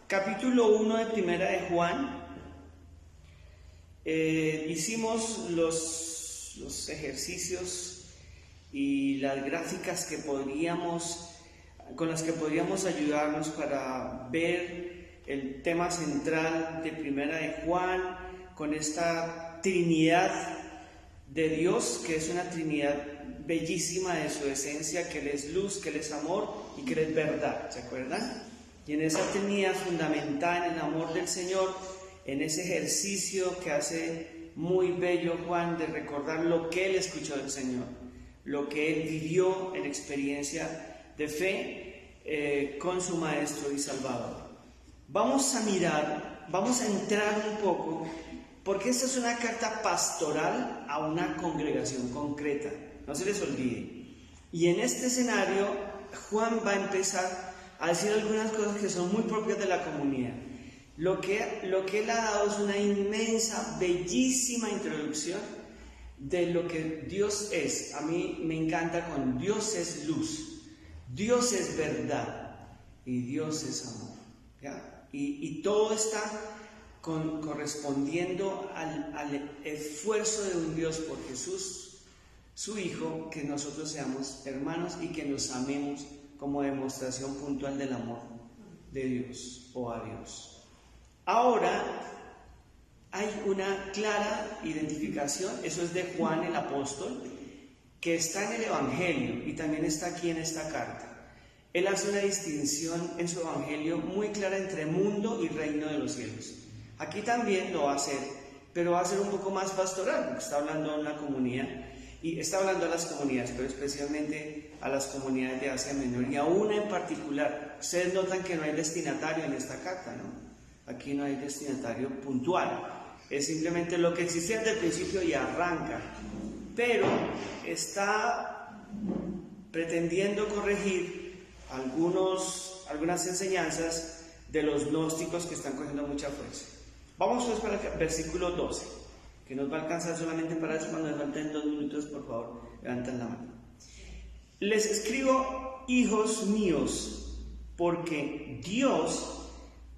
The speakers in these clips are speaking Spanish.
Capítulo 1 de Primera de Juan. Hicimos los ejercicios y las gráficas con las que podríamos ayudarnos para ver el tema central de Primera de Juan, con esta Trinidad de Dios, que es una Trinidad bellísima de su esencia, que Él es luz, que Él es amor y que Él es verdad, ¿se acuerdan? Y en esa Trinidad fundamentada en el amor del Señor, en ese ejercicio que hace muy bello Juan de recordar lo que Él escuchó del Señor, lo que Él vivió en experiencia de fe con su Maestro y Salvador. Vamos a entrar un poco, porque esta es una carta pastoral a una congregación concreta, no se les olvide. Y en este escenario, Juan va a empezar a decir algunas cosas que son muy propias de la comunidad. Lo que él ha dado es una inmensa, bellísima introducción de lo que Dios es. A mí me encanta con Dios es luz, Dios es verdad y Dios es amor, ¿ya? Y todo está correspondiendo al esfuerzo de un Dios por Jesús, su Hijo, que nosotros seamos hermanos y que nos amemos como demostración puntual del amor de Dios o a Dios. Ahora hay una clara identificación, eso es de Juan el apóstol, que está en el Evangelio y también está aquí en esta carta. Él hace una distinción en su Evangelio muy clara entre mundo y reino de los cielos. Aquí también lo va a hacer, pero va a ser un poco más pastoral, porque está hablando a una comunidad, y está hablando a las comunidades, pero especialmente a las comunidades de Asia Menor, y a una en particular. Ustedes notan que no hay destinatario en esta carta, ¿no? Aquí no hay destinatario puntual, es simplemente lo que existía desde el principio y arranca, pero está pretendiendo corregir algunas enseñanzas de los gnósticos que están cogiendo mucha fuerza. Vamos pues para el versículo 12, que nos va a alcanzar solamente para eso. Cuando nos falten 2 minutos, por favor, levanten la mano. Les escribo, hijos míos, porque Dios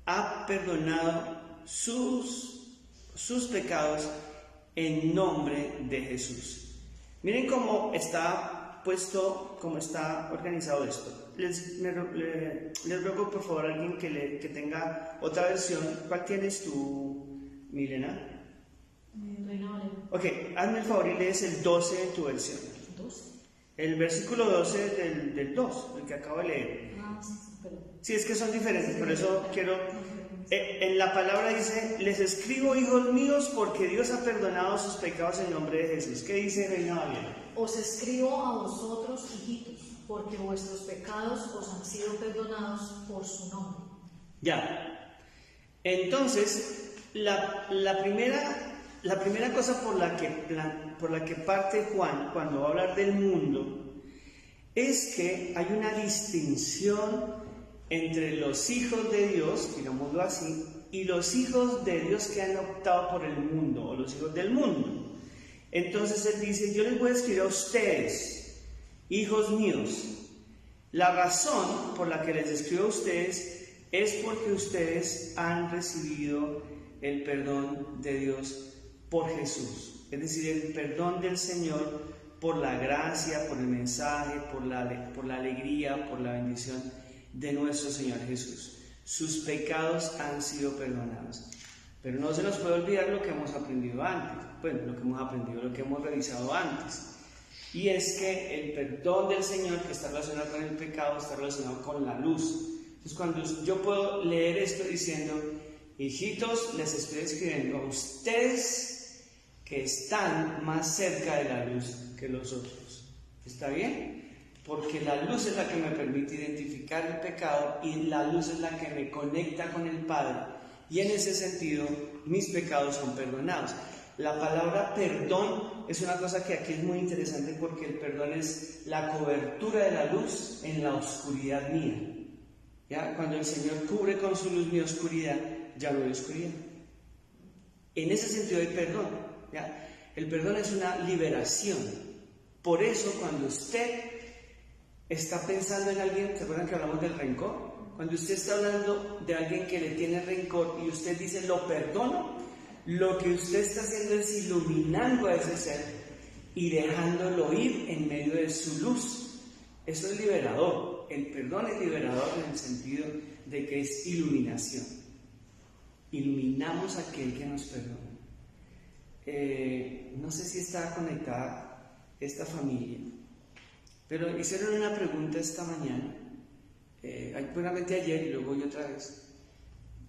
ha perdonado sus pecados en nombre de Jesús. Miren cómo está puesto, cómo está organizado esto. Les ruego por favor a alguien que tenga otra versión. ¿Cuál tienes tú, Milena? Reina Valera. Ok, hazme el favor y lees el 12 de tu versión. ¿12? El versículo 12 del 2, el que acabo de leer. Sí, perdón. Sí, es que son diferentes, por eso quiero... en la palabra dice, les escribo, hijos míos, porque Dios ha perdonado sus pecados en nombre de Jesús. ¿Qué dice Reina Valera? Os escribo a vosotros, hijitos, porque vuestros pecados os han sido perdonados por su nombre. Ya. Entonces, la primera cosa por la que parte Juan cuando va a hablar del mundo es que hay una distinción entre los hijos de Dios, digámoslo así, y los hijos de Dios que han optado por el mundo, o los hijos del mundo. Entonces él dice, yo les voy a escribir a ustedes, hijos míos. La razón por la que les escribo a ustedes es porque ustedes han recibido el perdón de Dios por Jesús. Es decir, el perdón del Señor por la gracia, por el mensaje, por la alegría, por la bendición de nuestro Señor Jesús. Sus pecados han sido perdonados. Pero no se nos puede olvidar lo que hemos aprendido antes. Bueno, lo que hemos revisado antes. Y es que el perdón del Señor, que está relacionado con el pecado, está relacionado con la luz. Entonces, cuando yo puedo leer esto diciendo, hijitos, les estoy escribiendo a ustedes que están más cerca de la luz que los otros. ¿Está bien? Porque la luz es la que me permite identificar el pecado y la luz es la que me conecta con el Padre. Y en ese sentido, mis pecados son perdonados. La palabra perdón es una cosa que aquí es muy interesante, porque el perdón es la cobertura de la luz en la oscuridad mía. ¿Ya? Cuando el Señor cubre con su luz mi oscuridad, ya no hay oscuridad. En ese sentido hay perdón. ¿Ya? El perdón es una liberación. Por eso cuando usted está pensando en alguien, ¿se acuerdan que hablamos del rencor? cuando usted está hablando de alguien que le tiene rencor y usted dice lo perdono, lo que usted está haciendo es iluminando a ese ser y dejándolo ir en medio de su luz. Eso es liberador. El perdón es liberador en el sentido de que es iluminación. Iluminamos a aquel que nos perdona. No sé si está conectada esta familia, pero hicieron una pregunta esta mañana, primeramente ayer y luego hoy otra vez,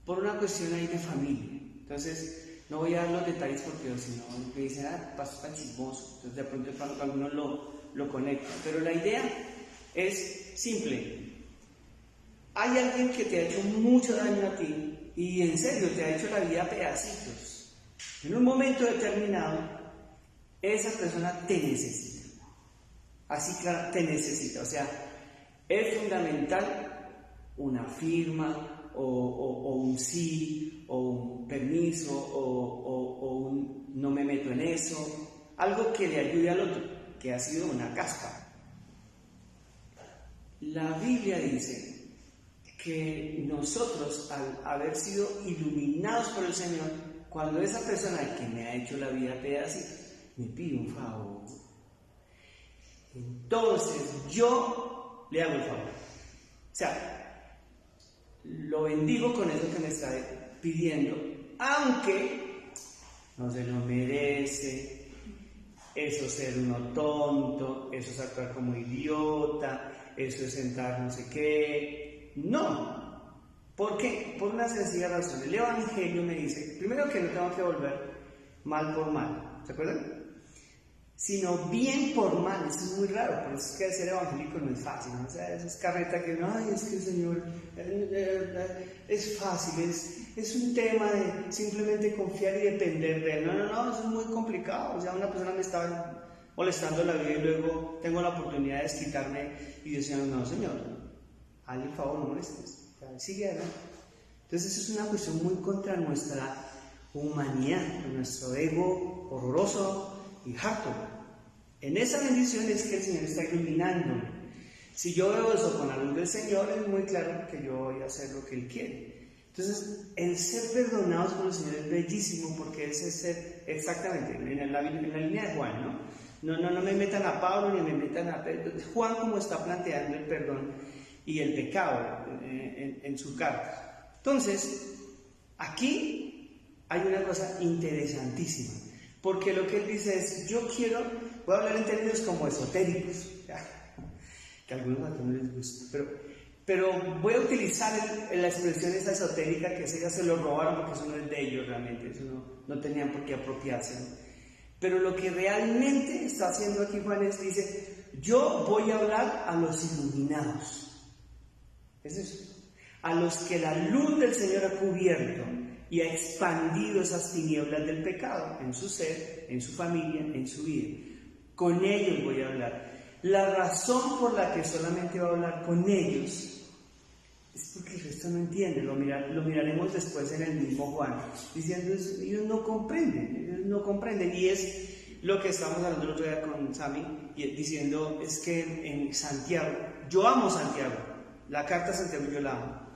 por una cuestión ahí de familia. Entonces, no voy a dar los detalles porque si no, me dicen, paso tan chismoso. Entonces, de pronto cuando algunos lo conectan. Pero la idea es simple. Hay alguien que te ha hecho mucho daño a ti y en serio te ha hecho la vida a pedacitos. En un momento determinado, esa persona te necesita. Así claro, te necesita. O sea, es fundamental una firma o un sí, o un permiso, o un no me meto en eso, algo que le ayude al otro, que ha sido una caspa. La Biblia dice que nosotros, al haber sido iluminados por el Señor, cuando esa persona que me ha hecho la vida a pedacitos me pide un favor, entonces yo le hago el favor. O sea, lo bendigo con eso que me está pidiendo, aunque no se lo merece. Eso es ser uno tonto, eso es actuar como idiota, eso es sentar no sé qué. No. ¿Por qué? Por una sencilla razón. El Evangelio me dice, primero, que no tengo que volver mal por mal, ¿se acuerdan? Sino bien por mal. Eso es muy raro, por eso es que ser evangélico no es fácil, ¿no? O sea, eso es carreta que no, es que el Señor es fácil, es un tema de simplemente confiar y depender de Él. No, eso es muy complicado. O sea, una persona me está molestando la vida y luego tengo la oportunidad de desquitarme y decir, no, Señor, hazle el favor, no molestes, sigue adelante. Entonces, eso es una cuestión muy contra nuestra humanidad, nuestro ego horroroso y harto. En esa bendición es que el Señor está iluminando. Si yo veo eso con la luz del Señor, es muy claro que yo voy a hacer lo que Él quiere. Entonces, el ser perdonados por el Señor es bellísimo, porque es ser exactamente en la línea de Juan, No me metan a Pablo ni me metan a Pedro. Juan, como está planteando el perdón y el pecado en su carta. Entonces, aquí hay una cosa interesantísima. Porque lo que él dice es, voy a hablar en términos como esotéricos, que a algunos no les gusta, pero voy a utilizar la expresión esa esotérica, que esa ya se lo robaron porque eso no es de ellos realmente, eso no tenían por qué apropiarse. Pero lo que realmente está haciendo aquí Juan dice, yo voy a hablar a los iluminados. Es eso, a los que la luz del Señor ha cubierto y ha expandido esas tinieblas del pecado en su ser, en su familia, en su vida. Con ellos voy a hablar. La razón por la que solamente voy a hablar con ellos es porque el resto no entiende. Lo miraremos después en el mismo Juan, diciendo, ellos no comprenden. Y es lo que estamos hablando el otro día con Sammy, diciendo, es que en Santiago, yo amo Santiago, la carta de Santiago yo la amo,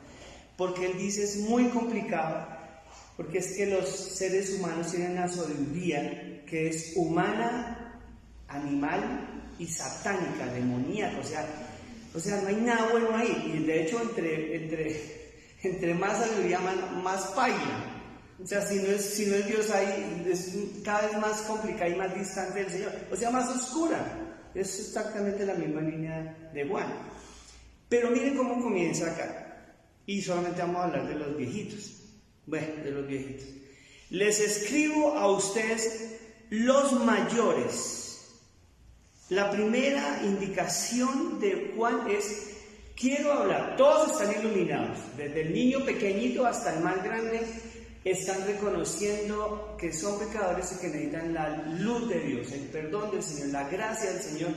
porque él dice, es muy complicado, porque es que los seres humanos tienen una sabiduría que es humana, animal y satánica, demoníaca, o sea, no hay nada bueno ahí, y de hecho entre más sabiduría más paila. O sea, si no es Dios ahí, es cada vez más complicada y más distante del Señor, o sea, más oscura. Es exactamente la misma línea de Juan. Pero miren cómo comienza acá, y solamente vamos a hablar de los viejitos. Bueno, de los viejitos. Les escribo a ustedes los mayores. La primera indicación de Juan es, quiero hablar, todos están iluminados, desde el niño pequeñito hasta el más grande, están reconociendo que son pecadores y que necesitan la luz de Dios, el perdón del Señor, la gracia del Señor,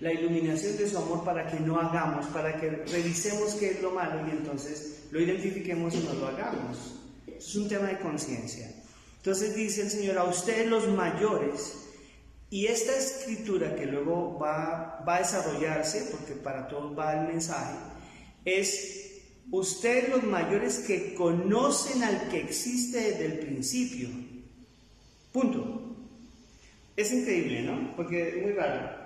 la iluminación de su amor para que no hagamos, para que revisemos qué es lo malo y entonces lo identifiquemos y no lo hagamos. Es un tema de conciencia. Entonces dice el Señor, a ustedes los mayores, y esta escritura que luego va a desarrollarse, porque para todos va el mensaje, es ustedes los mayores que conocen al que existe desde el principio. Punto. Es increíble, ¿no? Porque es muy raro.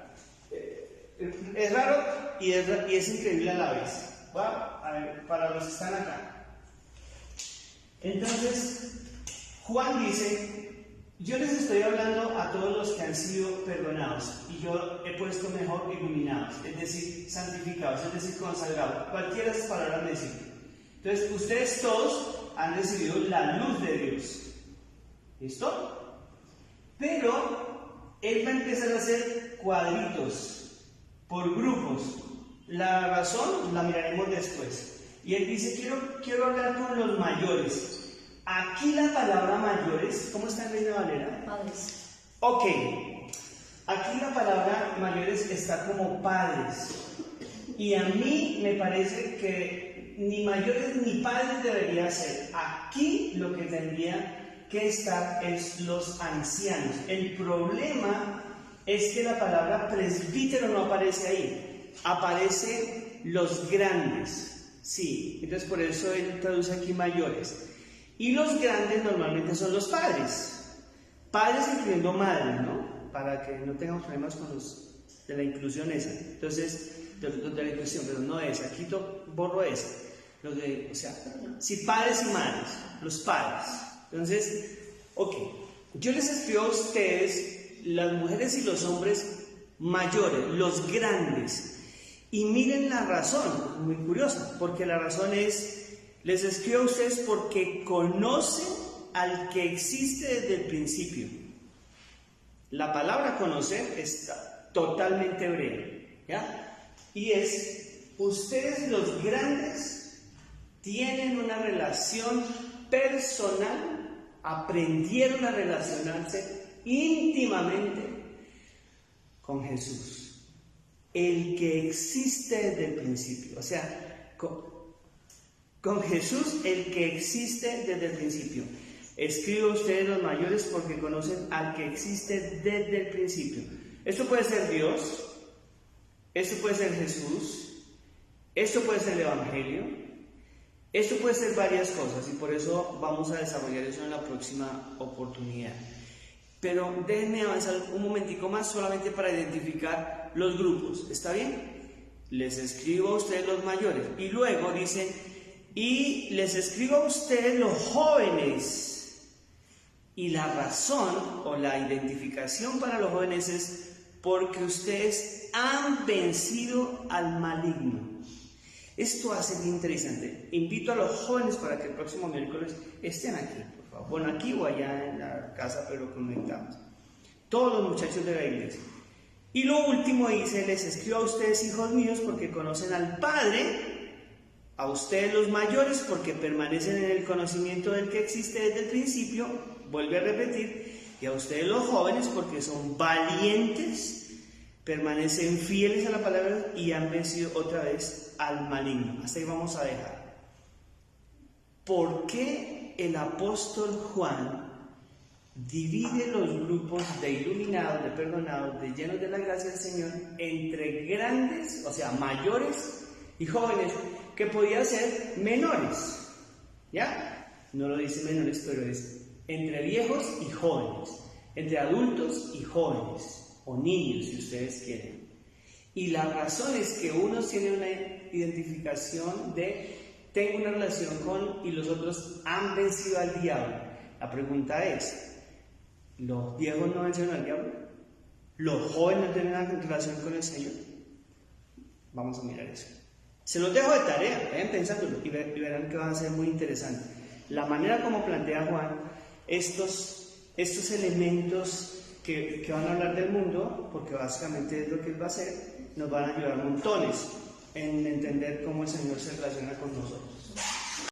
Es raro y es increíble a la vez. ¿Va? A ver, para los que están acá. Entonces, Juan dice, yo les estoy hablando a todos los que han sido perdonados, y yo he puesto mejor iluminados, es decir, santificados, es decir, consagrados, cualquiera de esas palabras me sirve. Entonces, ustedes todos han recibido la luz de Dios. ¿Listo? Pero él va a empezar a hacer cuadritos, por grupos. La razón la miraremos después. Y él dice, quiero hablar con los mayores. Aquí la palabra mayores, ¿cómo está en Reina Valera? Padres. Ok, aquí la palabra mayores está como padres. Y a mí me parece que ni mayores ni padres debería ser. Aquí lo que tendría que estar es los ancianos. El problema es que la palabra presbítero no aparece ahí. Aparece los grandes. Sí, entonces por eso él traduce aquí mayores. Y los grandes normalmente son los padres. Padres incluyendo madres, ¿no? Para que no tengamos problemas con los de la inclusión esa. Entonces, de la inclusión, pero no esa. Aquí borro esa. O sea, sí, padres y madres. Los padres. Entonces, ok. Yo les escribo a ustedes, las mujeres y los hombres mayores, los grandes. Y miren la razón, muy curiosa, porque la razón es, les escribo a ustedes porque conocen al que existe desde el principio. La palabra conocer está totalmente hebrea, ¿ya? Y es, ustedes los grandes tienen una relación personal, aprendieron a relacionarse íntimamente con Jesús. El que existe desde el principio, o sea, con Jesús, el que existe desde el principio. Escribo a ustedes los mayores porque conocen al que existe desde el principio. Esto puede ser Dios, esto puede ser Jesús, esto puede ser el Evangelio, esto puede ser varias cosas, y por eso vamos a desarrollar eso en la próxima oportunidad. Pero déjenme avanzar un momentico más solamente para identificar los grupos, ¿está bien? Les escribo a ustedes los mayores, y luego dice, y les escribo a ustedes los jóvenes, y la razón o la identificación para los jóvenes es porque ustedes han vencido al maligno. Esto hace bien interesante. Invito a los jóvenes para que el próximo miércoles estén aquí, por favor. Bueno, aquí o allá en la casa, pero conectamos. Todos los muchachos de la iglesia. Y lo último dice, les escribo a ustedes, hijos míos, porque conocen al Padre, a ustedes los mayores, porque permanecen en el conocimiento del que existe desde el principio, vuelve a repetir, y a ustedes los jóvenes, porque son valientes, permanecen fieles a la palabra y han vencido otra vez al maligno. Hasta ahí vamos a dejar. ¿Por qué el apóstol Juan divide los grupos de iluminados, de perdonados, de llenos de la gracia del Señor entre grandes, o sea, mayores y jóvenes, que podía ser menores? ¿Ya? No lo dice menores, pero es entre viejos y jóvenes, entre adultos y jóvenes, o niños, si ustedes quieren. Y la razón es que unos tienen una identificación de tengo una relación con, y los otros han vencido al diablo. La pregunta es, ¿los viejos no vencieron al diablo? ¿Los jóvenes no tienen una relación con el Señor? Vamos a mirar eso. Se los dejo de tarea, vayan pensándolo y verán que va a ser muy interesante. La manera como plantea Juan estos elementos que van a hablar del mundo, porque básicamente es lo que él va a hacer, nos van a ayudar montones en entender cómo el Señor se relaciona con nosotros.